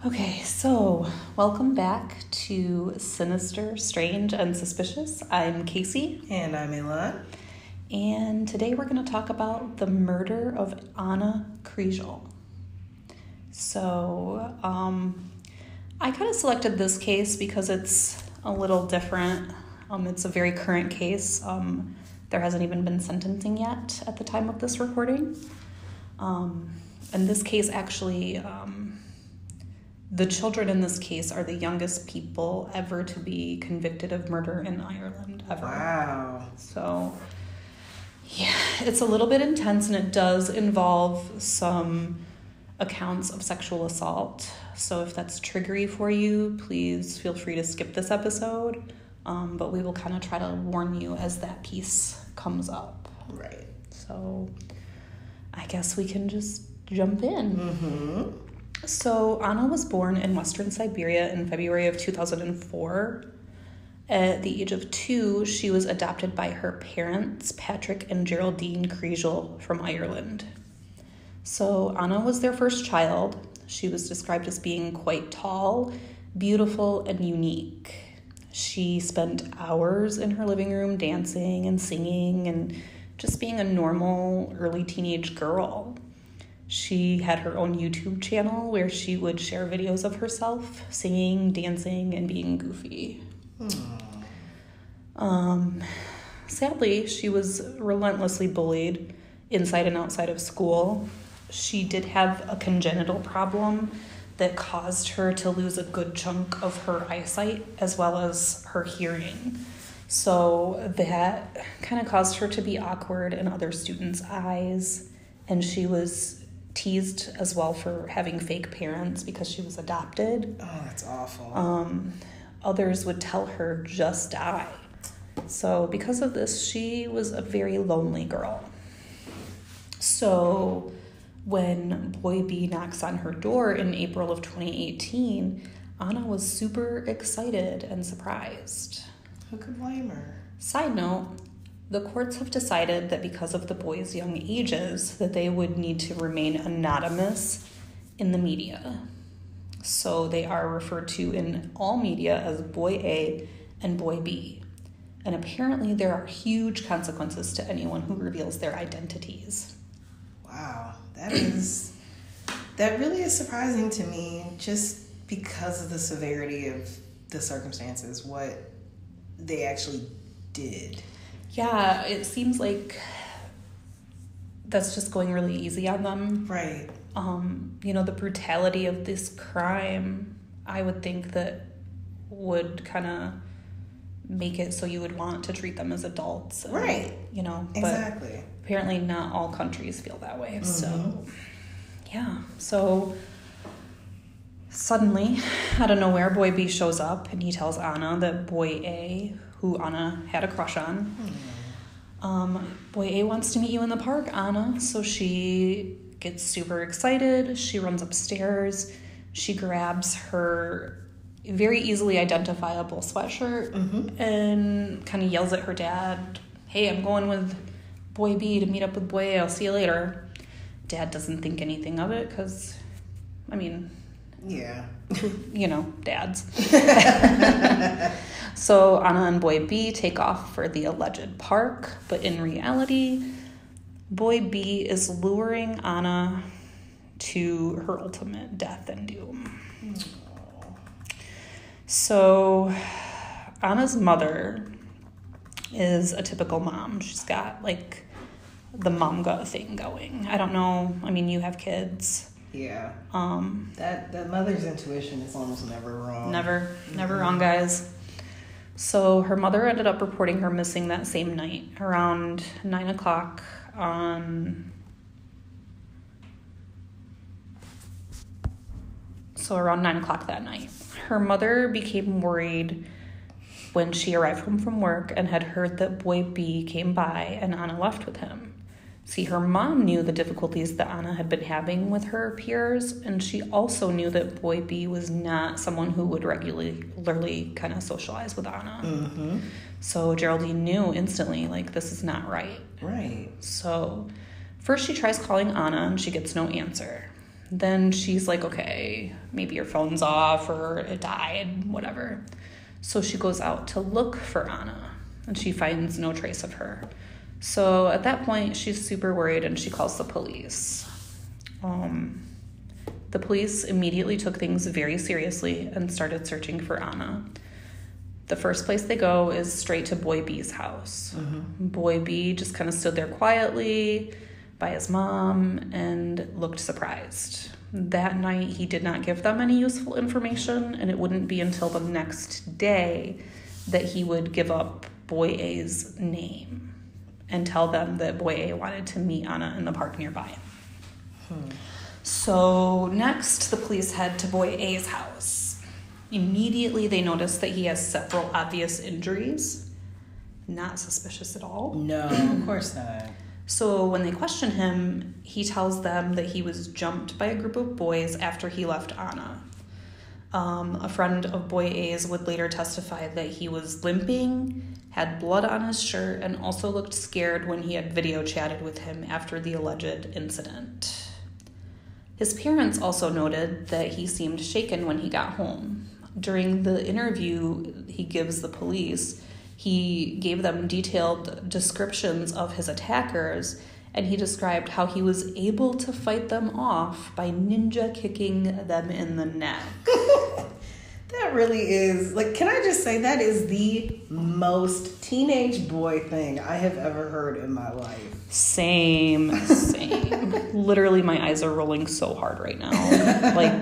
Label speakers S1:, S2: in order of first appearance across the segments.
S1: Okay, so welcome back to Sinister, Strange, and Suspicious. I'm Casey.
S2: And I'm Ilan.
S1: And today we're going to talk about the murder of Anna Kriegel. So, I kind of selected this case because it's a little different. It's a very current case. There hasn't even been sentencing yet at the time of this recording. And this case actually... the children in this case are the youngest people ever to be convicted of murder in Ireland, ever.
S2: Wow.
S1: So, yeah, it's a little bit intense, and it does involve some accounts of sexual assault. So if that's triggery for you, please feel free to skip this episode. But we will kind of try to warn you as that piece comes up.
S2: Right.
S1: So I guess we can just jump in.
S2: Mm-hmm.
S1: So Anna was born in Western Siberia in February of 2004. At the age of 2, she was adopted by her parents, Patrick and Geraldine Kriegel, from Ireland. So Anna was their first child. She was described as being quite tall, beautiful, and unique. She spent hours in her living room dancing and singing and just being a normal early teenage girl. She had her own YouTube channel where she would share videos of herself singing, dancing, and being goofy. Sadly, she was relentlessly bullied inside and outside of school. She did have a congenital problem that caused her to lose a good chunk of her eyesight as well as her hearing. So that kind of caused her to be awkward in other students' eyes, and she was teased as well for having fake parents because she was adopted.
S2: Oh, that's awful.
S1: Others would tell her, just die. So because of this, she was a very lonely girl. So when Boy B knocks on her door in April of 2018, Anna was super excited and surprised.
S2: Who could blame her?
S1: Side note, the courts have decided that because of the boys' young ages, that they would need to remain anonymous in the media. So they are referred to in all media as Boy A and Boy B. And apparently there are huge consequences to anyone who reveals their identities.
S2: Wow, that really is surprising to me, just because of the severity of the circumstances, what they actually did.
S1: Yeah, it seems like that's just going really easy on them.
S2: Right.
S1: The brutality of this crime, I would think that would kind of make it so you would want to treat them as adults.
S2: Right.
S1: But
S2: exactly.
S1: Apparently not all countries feel that way.
S2: Mm-hmm.
S1: So, yeah. So suddenly, out of nowhere, Boy B shows up and he tells Anna that Boy A, who Anna had a crush on, Boy A wants to meet you in the park, Anna. So she gets super excited. She runs upstairs. She grabs her very easily identifiable sweatshirt and kind of yells at her dad, "Hey, I'm going with Boy B to meet up with Boy A. I'll see you later." Dad doesn't think anything of it because,
S2: yeah.
S1: Dads. So Anna and Boy B take off for the alleged park, but in reality, Boy B is luring Anna to her ultimate death and doom. So Anna's mother is a typical mom. She's got the mom gut thing going. I don't know. You have kids.
S2: Yeah. That mother's intuition is almost never wrong.
S1: Never wrong, guys. So her mother ended up reporting her missing that same night around 9 o'clock on... So around 9 o'clock that night. Her mother became worried when she arrived home from work and had heard that Boy B came by and Anna left with him. See, her mom knew the difficulties that Anna had been having with her peers, and she also knew that Boy B was not someone who would regularly kind of socialize with Anna.
S2: Mm-hmm.
S1: So Geraldine knew instantly, this is not right.
S2: Right.
S1: So first she tries calling Anna, and she gets no answer. Then she's like, okay, maybe your phone's off or it died, whatever. So she goes out to look for Anna, and she finds no trace of her. So at that point, she's super worried, and she calls the police. The police immediately took things very seriously and started searching for Anna. The first place they go is straight to Boy B's house. Mm-hmm. Boy B just kind of stood there quietly by his mom and looked surprised. That night, he did not give them any useful information, and it wouldn't be until the next day that he would give up Boy A's name and tell them that Boy A wanted to meet Anna in the park nearby. So next, the police head to Boy A's house. Immediately, they notice that he has several obvious injuries. Not suspicious at all.
S2: No, of course not.
S1: So when they question him, he tells them that he was jumped by a group of boys after he left Anna. A friend of Boy A's would later testify that he was limping, had blood on his shirt, and also looked scared when he had video chatted with him after the alleged incident. His parents also noted that he seemed shaken when he got home. During the interview he gives the police, he gave them detailed descriptions of his attackers, and he described how he was able to fight them off by ninja kicking them in the neck.
S2: That really is, like, can I just say that is the most teenage boy thing I have ever heard in my life.
S1: Same. Literally, my eyes are rolling so hard right now. Like,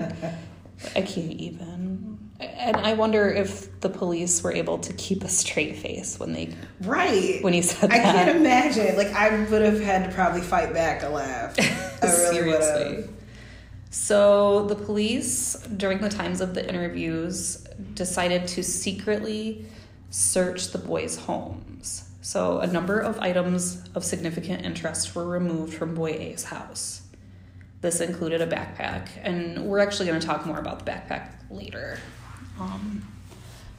S1: I can't even. And I wonder if the police were able to keep a straight face when they...
S2: Right.
S1: When he said that.
S2: I can't imagine. Like, I would have had to probably fight back a laugh. I really would have.
S1: So the police, during the times of the interviews, decided to secretly search the boys' homes. So a number of items of significant interest were removed from Boy A's house. This included a backpack, and we're actually going to talk more about the backpack later.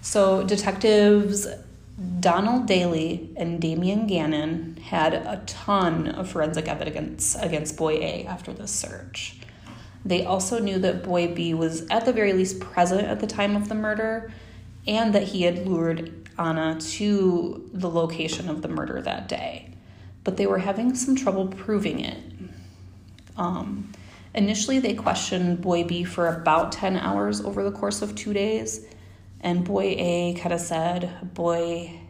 S1: So detectives Donald Daly and Damian Gannon had a ton of forensic evidence against Boy A after this search. They also knew that Boy B was at the very least present at the time of the murder, and that he had lured Anna to the location of the murder that day. But they were having some trouble proving it. Initially, they questioned Boy B for about 10 hours over the course of 2 days, and Boy A kind of said Boy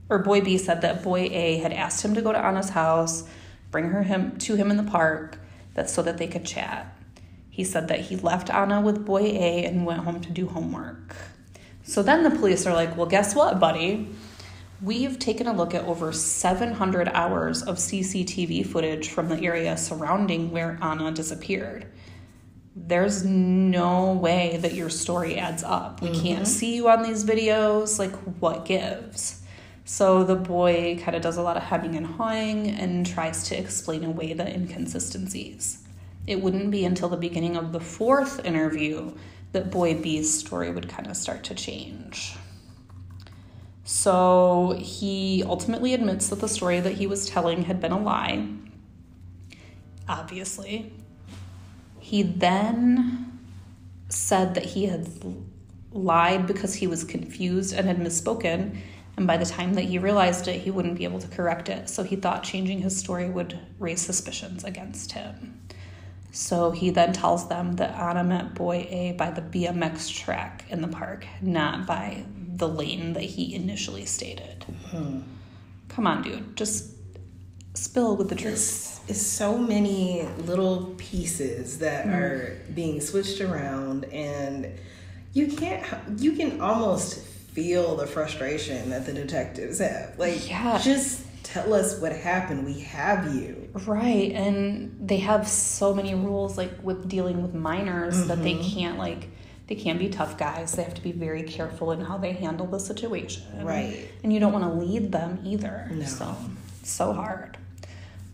S1: B said that Boy A had asked him to go to Anna's house, bring him to him in the park, so that they could chat. He said that he left Anna with Boy A and went home to do homework. So then the police are like, well, guess what, buddy? We've taken a look at over 700 hours of CCTV footage from the area surrounding where Anna disappeared. There's no way that your story adds up. We can't see you on these videos. Like, what gives? So the boy kind of does a lot of hemming and hawing and tries to explain away the inconsistencies. It wouldn't be until the beginning of the fourth interview that Boy B's story would kind of start to change. So he ultimately admits that the story that he was telling had been a lie. Obviously. He then said that he had lied because he was confused and had misspoken, and by the time that he realized it, he wouldn't be able to correct it, so he thought changing his story would raise suspicions against him. So he then tells them that Anna met Boy A by the BMX track in the park, not by the lane that he initially stated. Come on, dude. Just spill with the truth.
S2: It's so many little pieces that are being switched around, and you can almost feel the frustration that the detectives have. Like, just tell us what happened. We have you.
S1: Right. And they have so many rules, like with dealing with minors, that they can't, like, they can be tough guys. They have to be very careful in how they handle the situation.
S2: Right.
S1: And you don't want to lead them either.
S2: No.
S1: So hard.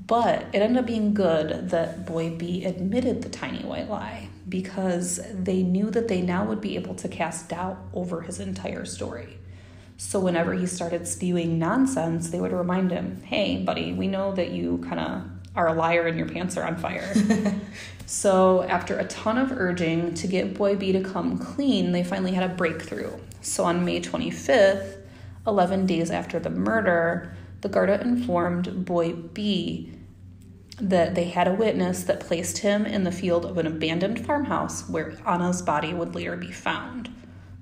S1: But it ended up being good that Boy B admitted the tiny white lie, because they knew that they now would be able to cast doubt over his entire story. So whenever he started spewing nonsense, they would remind him, hey, buddy, we know that you kind of are a liar and your pants are on fire. So after a ton of urging to get Boy B to come clean, they finally had a breakthrough. So on May 25th, 11 days after the murder, the Garda informed Boy B that they had a witness that placed him in the field of an abandoned farmhouse where Anna's body would later be found.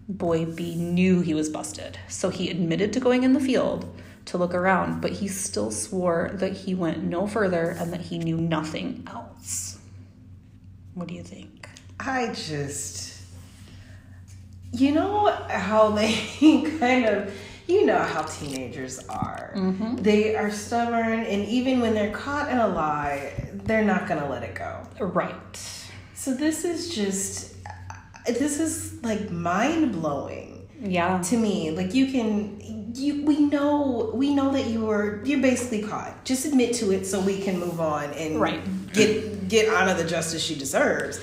S1: Boy B knew he was busted, so he admitted to going in the field to look around, but he still swore that he went no further and that he knew nothing else. What do you think?
S2: You know how they kind of, you know how teenagers are. Mm-hmm. They are stubborn, and even when they're caught in a lie, they're not going to let it go.
S1: Right.
S2: So this is like mind-blowing.
S1: Yeah.
S2: To me. Like we know that you're basically caught. Just admit to it so we can move on and get Anna the justice she deserves.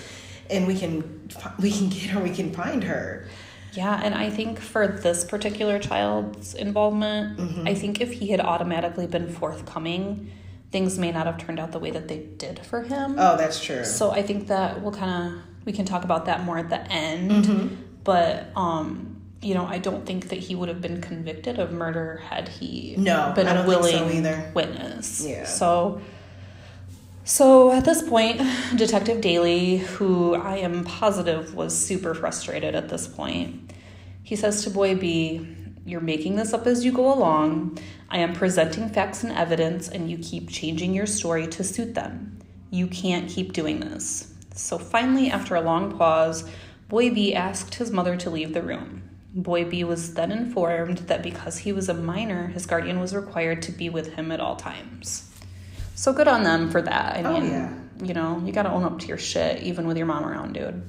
S2: And we can get her, we can find her.
S1: Yeah, and I think for this particular child's involvement, I think if he had automatically been forthcoming, things may not have turned out the way that they did for him.
S2: Oh, that's true.
S1: So I think that we can talk about that more at the end. But I don't think that he would have been convicted of murder had he been a willing witness.
S2: Yeah.
S1: So at this point, Detective Daly, who I am positive was super frustrated at this point, he says to Boy B, "You're making this up as you go along. I am presenting facts and evidence, and you keep changing your story to suit them. You can't keep doing this." So finally, after a long pause, Boy B asked his mother to leave the room. Boy B was then informed that because he was a minor, his guardian was required to be with him at all times. So good on them for that. I mean, you got to own up to your shit, even with your mom around, dude.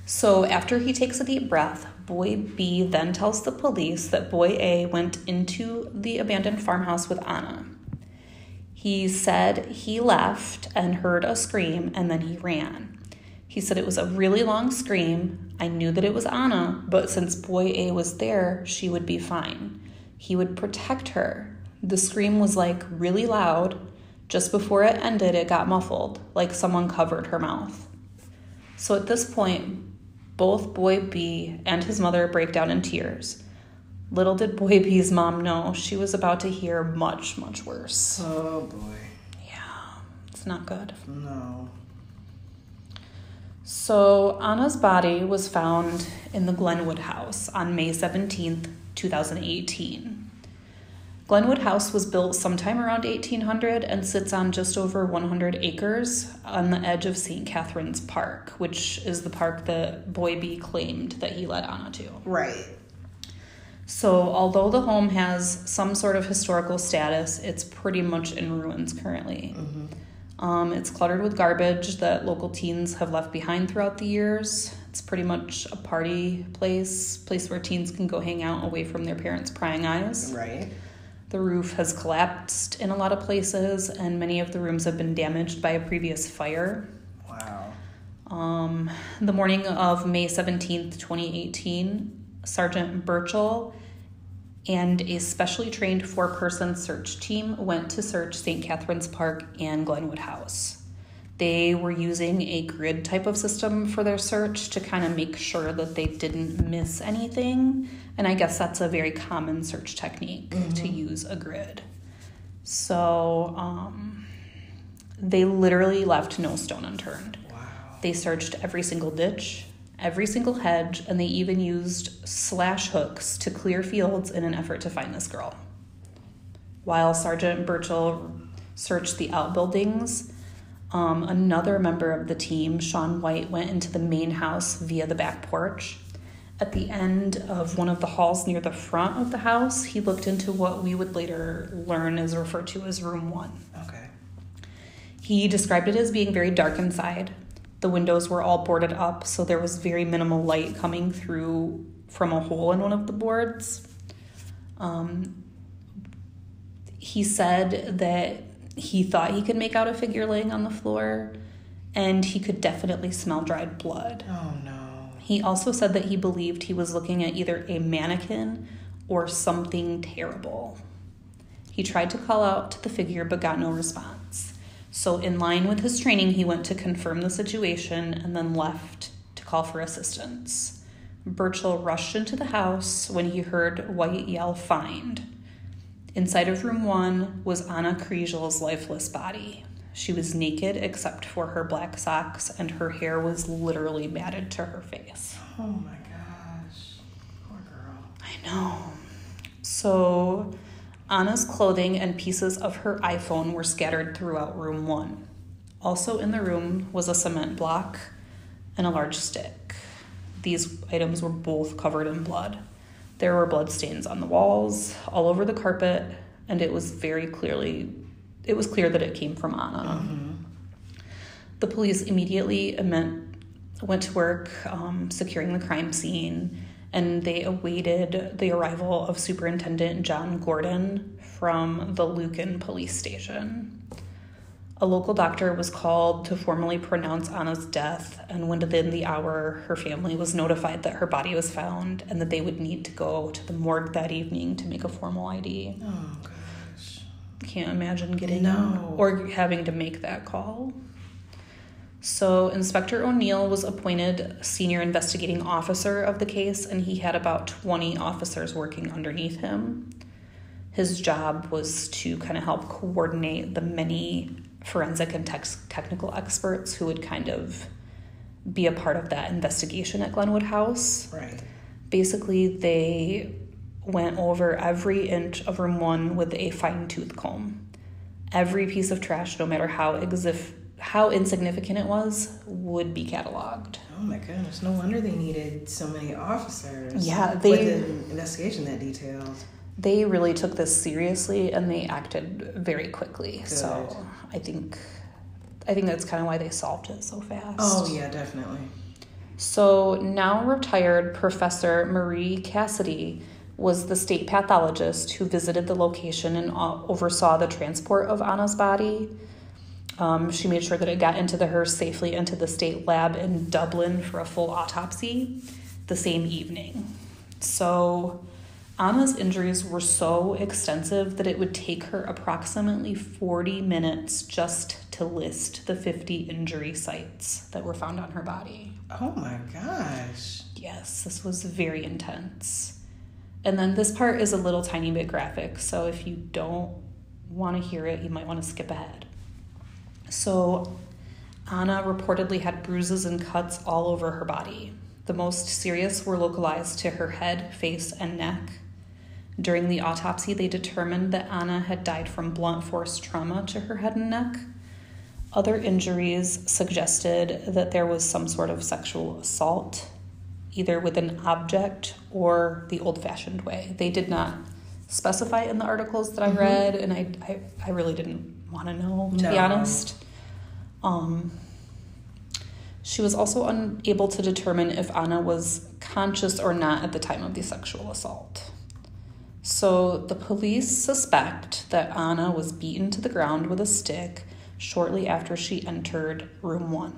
S1: So after he takes a deep breath, Boy B then tells the police that Boy A went into the abandoned farmhouse with Anna. He said he left and heard a scream, and then he ran. He said it was a really long scream. I knew that it was Anna, but since Boy A was there, she would be fine. He would protect her. The scream was really loud. Just before it ended, it got muffled, like someone covered her mouth. So at this point, both Boy B and his mother break down in tears. Little did Boy B's mom know she was about to hear much, much worse.
S2: Oh, boy.
S1: Yeah, it's not good.
S2: No.
S1: So Anna's body was found in the Glenwood house on May 17th, 2018. Glenwood House was built sometime around 1800 and sits on just over 100 acres on the edge of St. Catherine's Park, which is the park that Boy B claimed that he led Anna to.
S2: Right.
S1: So although the home has some sort of historical status, it's pretty much in ruins currently. It's cluttered with garbage that local teens have left behind throughout the years. It's pretty much a party place where teens can go hang out away from their parents' prying eyes.
S2: Right.
S1: The roof has collapsed in a lot of places, and many of the rooms have been damaged by a previous fire.
S2: Wow.
S1: The morning of May 17th, 2018, Sergeant Burchell and a specially trained 4-person search team went to search St. Catherine's Park and Glenwood House. They were using a grid type of system for their search to kind of make sure that they didn't miss anything. And I guess that's a very common search technique to use a grid. So they literally left no stone unturned.
S2: Wow.
S1: They searched every single ditch, every single hedge, and they even used slash hooks to clear fields in an effort to find this girl. While Sergeant Burchell searched the outbuildings, another member of the team, Sean White, went into the main house via the back porch. At the end of one of the halls near the front of the house, he looked into what we would later learn is referred to as Room 1.
S2: Okay.
S1: He described it as being very dark inside. The windows were all boarded up, so there was very minimal light coming through from a hole in one of the boards. He said that he thought he could make out a figure laying on the floor, and he could definitely smell dried blood.
S2: Oh, no.
S1: He also said that he believed he was looking at either a mannequin or something terrible. He tried to call out to the figure but got no response. So in line with his training, he went to confirm the situation and then left to call for assistance. Burchell rushed into the house when he heard White yell, "Find." Inside of room 1 was Anna Kriegel's lifeless body. She was naked except for her black socks, and her hair was literally matted to her face.
S2: Oh my gosh. Poor girl.
S1: I know. So Anna's clothing and pieces of her iPhone were scattered throughout room 1. Also in the room was a cement block and a large stick. These items were both covered in blood. There were blood stains on the walls, all over the carpet, and it was clear that it came from Anna.
S2: Mm-hmm.
S1: The police immediately went to work securing the crime scene, and they awaited the arrival of Superintendent John Gordon from the Lucan Police Station. A local doctor was called to formally pronounce Anna's death, and within the hour, her family was notified that her body was found and that they would need to go to the morgue that evening to make a formal ID.
S2: Oh, gosh.
S1: Can't imagine or having to make that call. So Inspector O'Neill was appointed senior investigating officer of the case, and he had about 20 officers working underneath him. His job was to kind of help coordinate the many forensic and technical experts who would kind of be a part of that investigation at Glenwood House.
S2: Right.
S1: Basically, they went over every inch of room 1 with a fine-tooth comb. Every piece of trash, no matter how insignificant it was, would be cataloged.
S2: Oh my goodness, no wonder they needed so many officers.
S1: Yeah,
S2: with an investigation that detailed.
S1: They really took this seriously, and they acted very quickly.
S2: Good.
S1: So I think that's kind of why they solved it so fast.
S2: Oh yeah, definitely.
S1: So now retired Professor Marie Cassidy was the state pathologist who visited the location and oversaw the transport of Anna's body. She made sure that it got into the hearse safely into the state lab in Dublin for a full autopsy the same evening. So Anna's injuries were so extensive that it would take her approximately 40 minutes just to list the 50 injury sites that were found on her body.
S2: Oh my gosh.
S1: Yes, this was very intense. And then this part is a little tiny bit graphic, so if you don't want to hear it, you might want to skip ahead. So Anna reportedly had bruises and cuts all over her body. The most serious were localized to her head, face, and neck. During the autopsy, they determined that Anna had died from blunt force trauma to her head and neck. Other injuries suggested that there was some sort of sexual assault, either with an object or the old-fashioned way. They did not specify in the articles that I read, and I really didn't want to know, to be honest. She was also unable to determine if Anna was conscious or not at the time of the sexual assault. So the police suspect that Anna was beaten to the ground with a stick shortly after she entered room 1.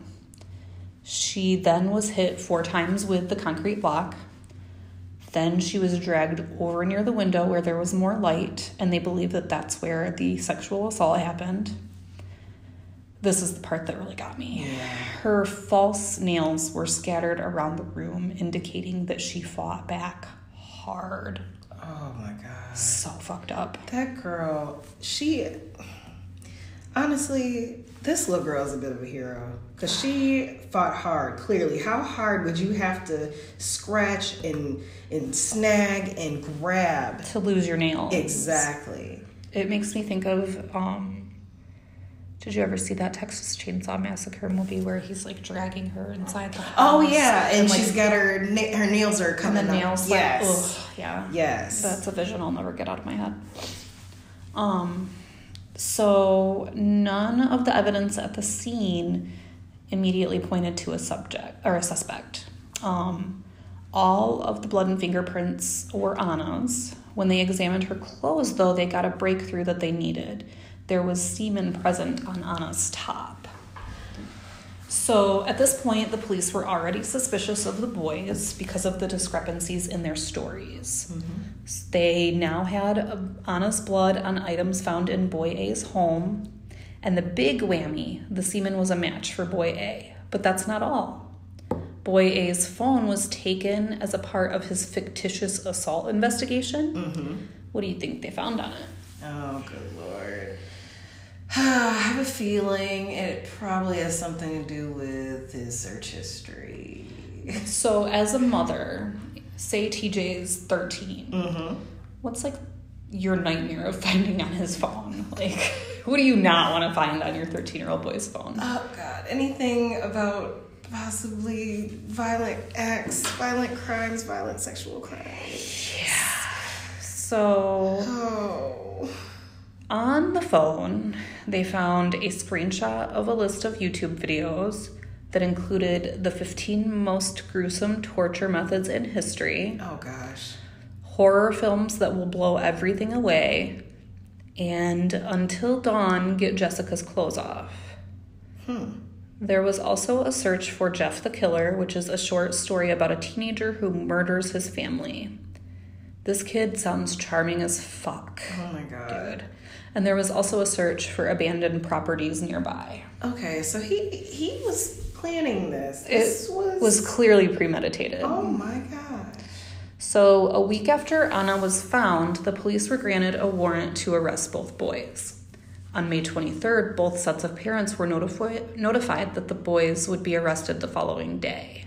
S1: She then was hit 4 times with the concrete block. Then she was dragged over near the window where there was more light, and they believe that that's where the sexual assault happened. This is the part that really got me.
S2: Yeah.
S1: Her false nails were scattered around the room, indicating that she fought back hard.
S2: Oh my God.
S1: So fucked up.
S2: That girl, honestly, this little girl is a bit of a hero. Because she fought hard, clearly. How hard would you have to scratch and snag and grab?
S1: To lose your nails.
S2: Exactly.
S1: It makes me think of, did you ever see that Texas Chainsaw Massacre movie where he's like dragging her inside the house?
S2: Oh yeah, and she's got her nails are coming
S1: and the nails
S2: up.
S1: Yes. Ugh, yeah.
S2: Yes.
S1: That's a vision I'll never get out of my head. So none of the evidence at the scene immediately pointed to a suspect. All of the blood and fingerprints were Anna's. When they examined her clothes, though, they got a breakthrough that they needed. There was semen present on Anna's top. So at this point, the police were already suspicious of the boys because of the discrepancies in their stories. They now had Anna's blood on items found in Boy A's home, And the big whammy, the semen was a match for Boy A. But that's not all. Boy A's phone was taken as a part of his fictitious assault investigation.
S2: Mm-hmm.
S1: What do you think they found on it?
S2: Oh, good Lord. I have a feeling it probably has something to do with his search history.
S1: So as a mother, say TJ's 13.
S2: Mm-hmm.
S1: What's like your nightmare of finding on his phone? Like, what do you not want to find on your 13-year-old boy's phone?
S2: Oh, God. Anything about possibly violent acts, violent crimes, violent sexual crimes.
S1: Yeah. So, on the phone, they found a screenshot of a list of YouTube videos that included the 15 most gruesome torture methods in history.
S2: Oh, gosh.
S1: Horror films that will blow everything away, and Until Dawn, Get Jessica's Clothes Off. There was also a search for Jeff the Killer, which is a short story about a teenager who murders his family. This kid sounds charming as fuck.
S2: Oh my God.
S1: Dude. And there was also a search for abandoned properties nearby.
S2: Okay, so he was planning this.
S1: It was clearly premeditated.
S2: Oh my God.
S1: So a week after Anna was found, the police were granted a warrant to arrest both boys. On May 23rd, both sets of parents were notified that the boys would be arrested the following day.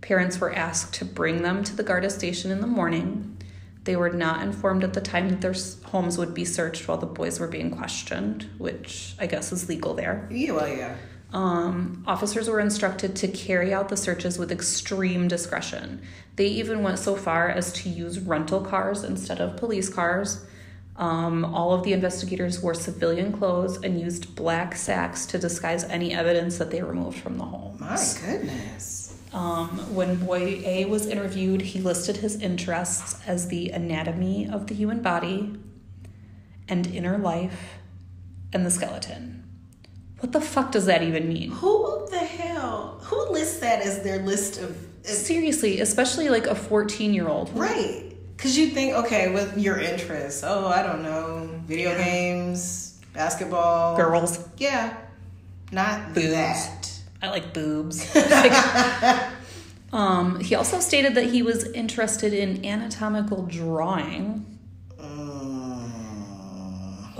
S1: Parents were asked to bring them to the Garda station in the morning. They were not informed at the time that their homes would be searched while the boys were being questioned, which I guess is legal there.
S2: Yeah, well, yeah.
S1: Officers were instructed to carry out the searches with extreme discretion. They even went so far as to use rental cars instead of police cars. All of the investigators wore civilian clothes and used black sacks to disguise any evidence that they removed from the homes.
S2: My goodness.
S1: When Boy A was interviewed, he listed his interests as the anatomy of the human body and inner life and the skeleton. What the fuck does that even mean?
S2: Who the hell? Who lists that as their list of...
S1: Seriously, especially like a 14-year-old.
S2: Right. Because you think, okay, with your interests, I don't know, video games, basketball.
S1: Girls.
S2: Yeah. Not
S1: boobs.
S2: That.
S1: I like boobs. He also stated that he was interested in anatomical drawing.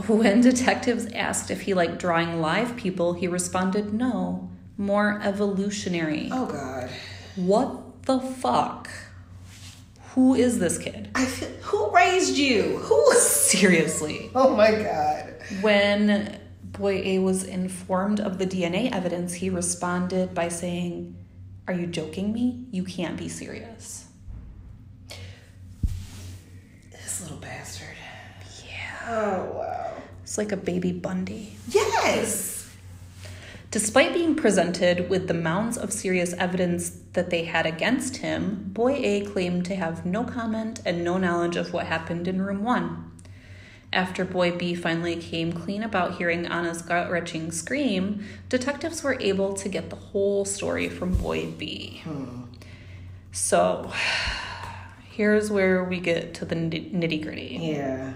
S1: When detectives asked if he liked drawing live people, he responded, no, more evolutionary.
S2: Oh, God.
S1: What the fuck? Who is this kid?
S2: Who raised you? Who?
S1: Seriously.
S2: Oh, my God.
S1: When Boy A was informed of the DNA evidence, he responded by saying, are you joking me? You can't be serious.
S2: This little bastard.
S1: Yeah.
S2: Oh, wow.
S1: It's like a baby Bundy.
S2: Yes!
S1: Despite being presented with the mounds of serious evidence that they had against him, Boy A claimed to have no comment and no knowledge of what happened in room 1. After Boy B finally came clean about hearing Anna's gut-wrenching scream, detectives were able to get the whole story from Boy B. So, here's where we get to the nitty-gritty.
S2: Yeah.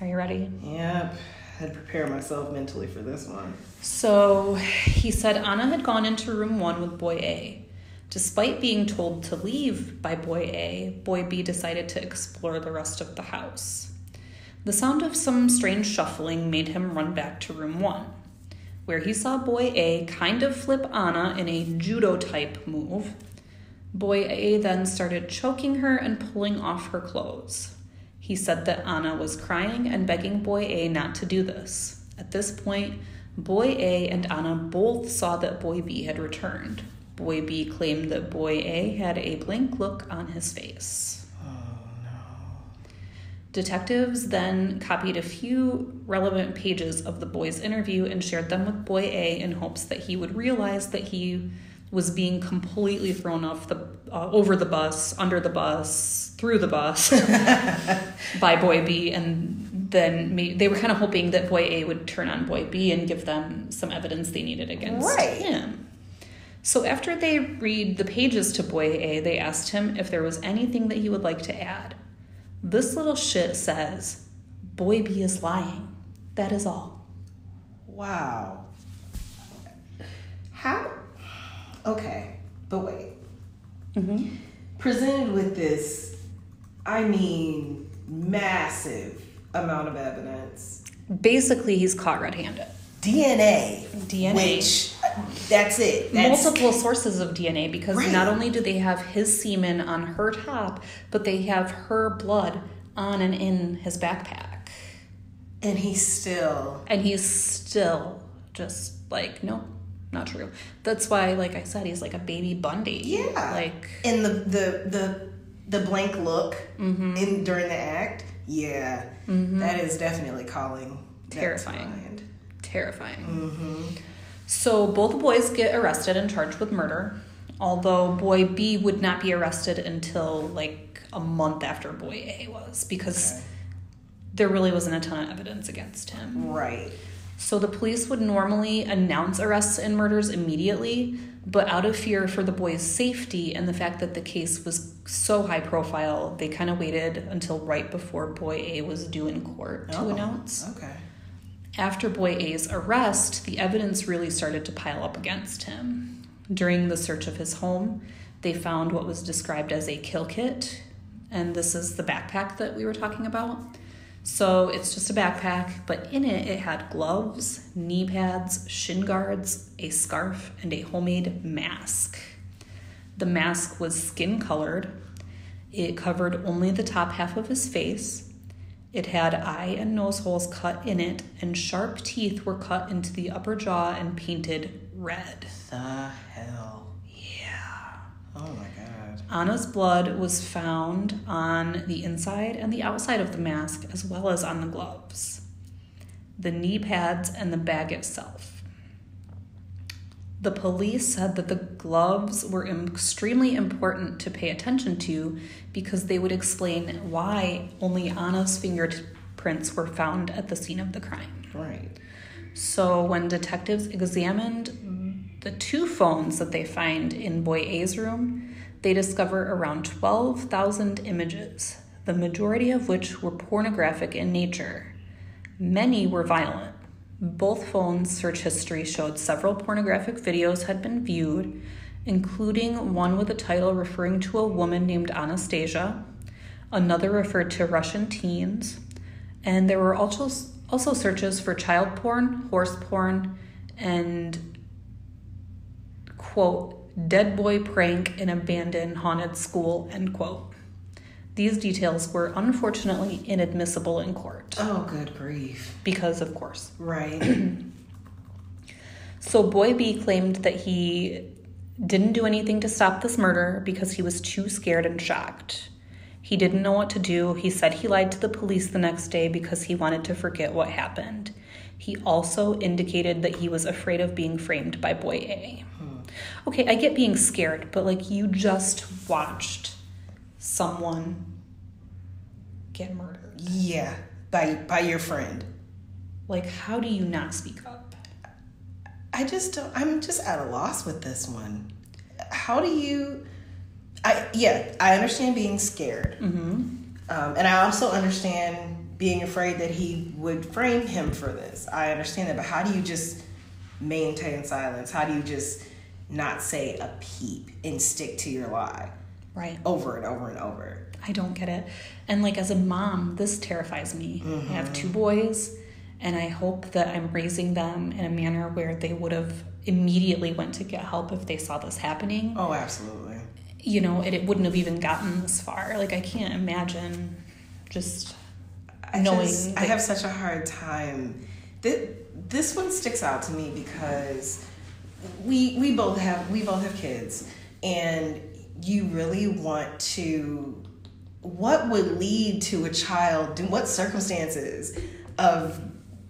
S1: Are you ready?
S2: Yep. I had to prepare myself mentally for this one.
S1: So, he said Anna had gone into room 1 with Boy A. Despite being told to leave by Boy A, Boy B decided to explore the rest of the house. The sound of some strange shuffling made him run back to room 1, where he saw Boy A kind of flip Anna in a judo-type move. Boy A then started choking her and pulling off her clothes. He said that Anna was crying and begging Boy A not to do this. At this point, Boy A and Anna both saw that Boy B had returned. Boy B claimed that Boy A had a blank look on his face. Detectives then copied a few relevant pages of the boy's interview and shared them with Boy A in hopes that he would realize that he was being completely thrown off over the bus, under the bus, through the bus by Boy B, and then they were kind of hoping that Boy A would turn on Boy B and give them some evidence they needed against him. So after they read the pages to Boy A, they asked him if there was anything that he would like to add. This little shit says, Boy B is lying. That is all.
S2: Wow. How? Okay, but wait.
S1: Mm-hmm.
S2: Presented with this, I mean, massive amount of evidence.
S1: Basically, he's caught red-handed.
S2: DNA. Which, that's it. That's
S1: multiple sources of DNA, because
S2: right.
S1: Not only do they have his semen on her top, but they have her blood on and in his backpack.
S2: And he's still
S1: just like, no, not true. That's why, like I said, he's like a baby Bundy.
S2: Yeah.
S1: Like,
S2: and the blank look in during the act, yeah, that is definitely calling.
S1: Terrifying.
S2: Mm-hmm.
S1: So both boys get arrested and charged with murder, although boy B would not be arrested until like a month after boy A was, because there really wasn't a ton of evidence against him.
S2: Right.
S1: So the police would normally announce arrests and murders immediately, but out of fear for the boys' safety and the fact that the case was so high profile, they kind of waited until right before boy A was due in court to announce.
S2: Okay.
S1: After boy A's arrest, the evidence really started to pile up against him. During the search of his home, they found what was described as a kill kit, and this is the backpack that we were talking about. So it's just a backpack, but in it, it had gloves, knee pads, shin guards, a scarf, and a homemade mask. The mask was skin-colored. It covered only the top half of his face. It had eye and nose holes cut in it, and sharp teeth were cut into the upper jaw and painted red.
S2: The hell?
S1: Yeah.
S2: Oh my God.
S1: Anna's blood was found on the inside and the outside of the mask, as well as on the gloves, the knee pads, and the bag itself. The police said that the gloves were extremely important to pay attention to because they would explain why only Anna's fingerprints were found at the scene of the crime.
S2: Right.
S1: So when detectives examined the 2 phones that they find in boy A's room, they discover around 12,000 images, the majority of which were pornographic in nature. Many were violent. Both phones' search history showed several pornographic videos had been viewed, including one with a title referring to a woman named Anastasia. Another referred to Russian teens. And there were also searches for child porn, horse porn, and, quote, dead boy prank in abandoned haunted school, end quote. These details were unfortunately inadmissible in court.
S2: Oh, good grief.
S1: Because, of course.
S2: Right.
S1: So boy B claimed that he didn't do anything to stop this murder because he was too scared and shocked. He didn't know what to do. He said he lied to the police the next day because he wanted to forget what happened. He also indicated that he was afraid of being framed by boy A. Okay, I get being scared, but like, you just watched someone get murdered.
S2: Yeah, by your friend.
S1: Like, how do you not speak up?
S2: I just don't. I'm just at a loss with this one. How do you? I understand being scared, and I also understand being afraid that he would frame him for this. I understand that, but how do you just maintain silence? How do you just not say a peep and stick to your lie?
S1: Right.
S2: Over and over and over.
S1: I don't get it. And like, as a mom, this terrifies me. I have 2 boys, and I hope that I'm raising them in a manner where they would have immediately went to get help if they saw this happening.
S2: Oh, absolutely.
S1: You know, it wouldn't have even gotten this far. Like, I can't imagine just knowing.
S2: I have such a hard time. This one sticks out to me because we both have kids, and you really want to. What would lead to a child? What circumstances of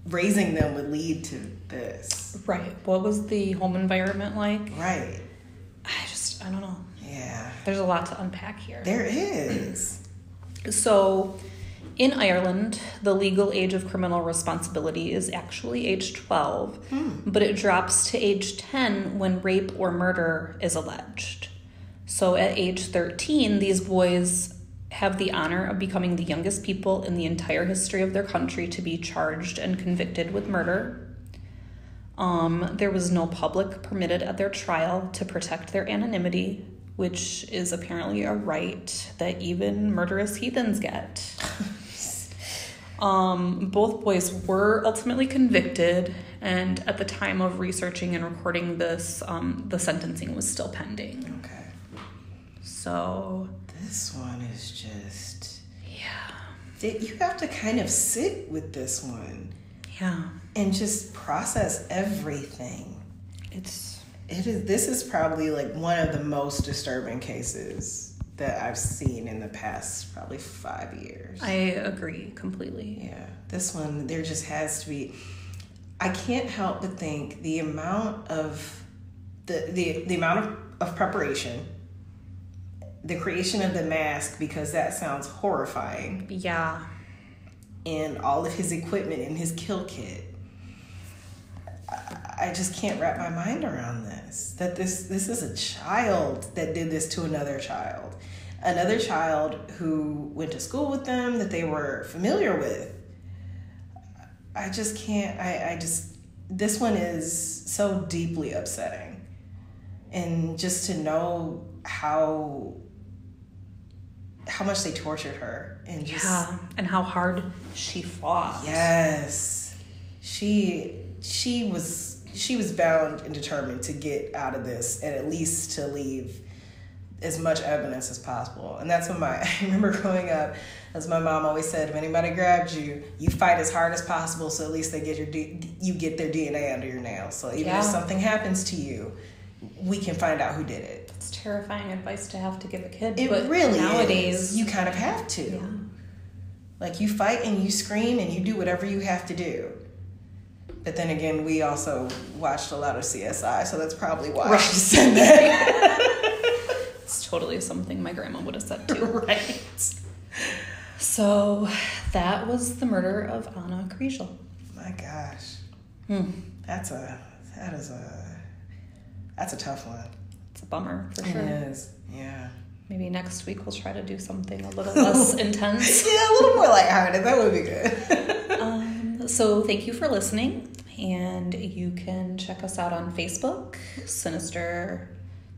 S2: raising them would lead to this?
S1: Right. What was the home environment like?
S2: Right.
S1: I don't know.
S2: Yeah.
S1: There's a lot to unpack here.
S2: There is.
S1: So, in Ireland, the legal age of criminal responsibility is actually age 12, but it drops to age 10 when rape or murder is alleged. So at age 13, these boys have the honor of becoming the youngest people in the entire history of their country to be charged and convicted with murder. There was no public permitted at their trial to protect their anonymity, which is apparently a right that even murderous heathens get. Both boys were ultimately convicted, and at the time of researching and recording this, the sentencing was still pending.
S2: Okay.
S1: So...
S2: This one is just...
S1: Yeah.
S2: You have to kind of sit with this one.
S1: Yeah.
S2: And just process everything. This is probably like one of the most disturbing cases that I've seen in the past probably 5 years.
S1: I agree completely.
S2: Yeah. This one, there just has to be... I can't help but think the amount of the amount of preparation, the creation of the mask, because that sounds horrifying.
S1: Yeah.
S2: And all of his equipment and his kill kit. I just can't wrap my mind around this. That this is a child that did this to another child. Another child who went to school with them, that they were familiar with. I just can't, this one is so deeply upsetting. And just to know how much they tortured her. And just,
S1: yeah, and how hard she fought.
S2: Yes. She was bound and determined to get out of this, and at least to leave as much evidence as possible. And that's when I remember growing up, as my mom always said, if anybody grabs you, you fight as hard as possible, so at least they get you get their DNA under your nails. So even if something happens to you, we can find out who did it.
S1: It's terrifying advice to have to give a kid.
S2: But really nowadays, you kind of have to.
S1: Yeah.
S2: Like, you fight and you scream and you do whatever you have to do. But then again, we also watched a lot of CSI, so that's probably why she said that.
S1: It's totally something my grandma would have said too.
S2: Right.
S1: So that was the murder of Anna Kriegel.
S2: My gosh. That's a tough one.
S1: It's a bummer, for sure.
S2: It is, yeah.
S1: Maybe next week we'll try to do something a little less intense.
S2: Yeah, a little more lighthearted. That would be good.
S1: So thank you for listening, and you can check us out on Facebook, Sinister,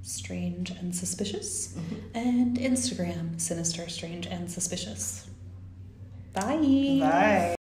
S1: Strange, and Suspicious, and Instagram, Sinister, Strange, and Suspicious. Bye.
S2: Bye.